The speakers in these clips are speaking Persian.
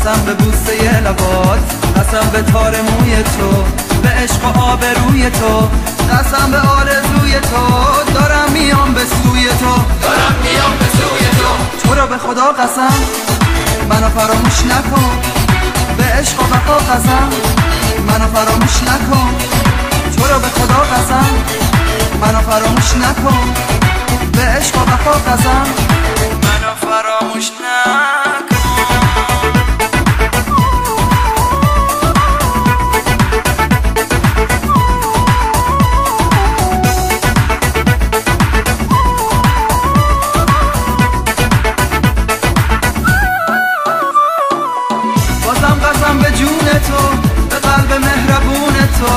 قسم به بوسه لبات، قسم به تار موی تو، به عشق و آبروی تو، قسم به آرزوی تو. دارم میام به سوی تو، دارم میام به سوی تو. تو رو به خدا قسم منو فراموش نکن، به عشق و وفا قسم منو فراموش نکن. تو رو به خدا قسم منو فراموش نکن، به عشق و وفا قسم منو فراموش نکن. قسم به جون تو، به قلب مهربون تو،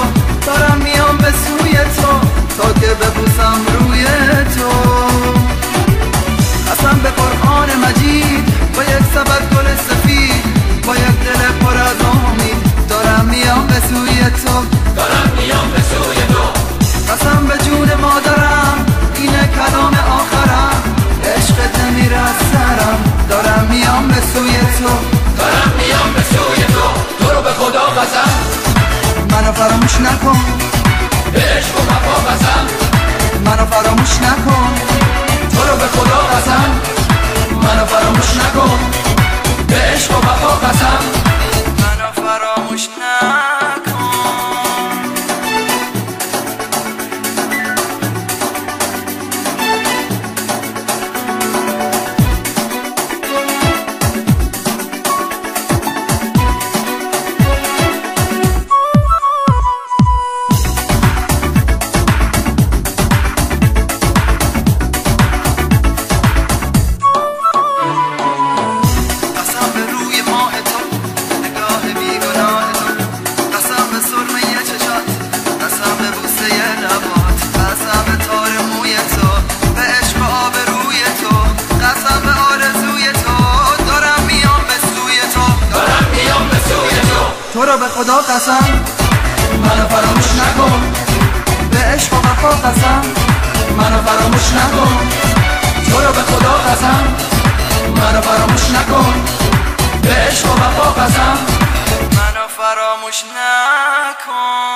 دارم میام به سوی تو تا که ببوسم روی تو. قسم به قرآن مجید با یک سبد گل سفید، با یک دل پر از امید، دارم میام به سوی تو، دارم میام به سوی تو. قسم به جون مادرم اینه کلام آخرم، عشقت نمیره از سرم، دارم میام به سوی تو، دارم میام به سوی تو. تو رو به خدا قسم منو فراموش نکن، به عشق و وفا قسم منو فراموش نکن. تو رو به خدا قسم منو فراموش نکن، به عشق و وفا قسم منو فراموش نکن. تو رو به خدا قسم منو فراموش نکن، به عشق و وفا قسم منو فراموش نکن. تو رو به خدا قسم منو فراموش نکن، به عشق و وفا قسم منو فراموش نکن.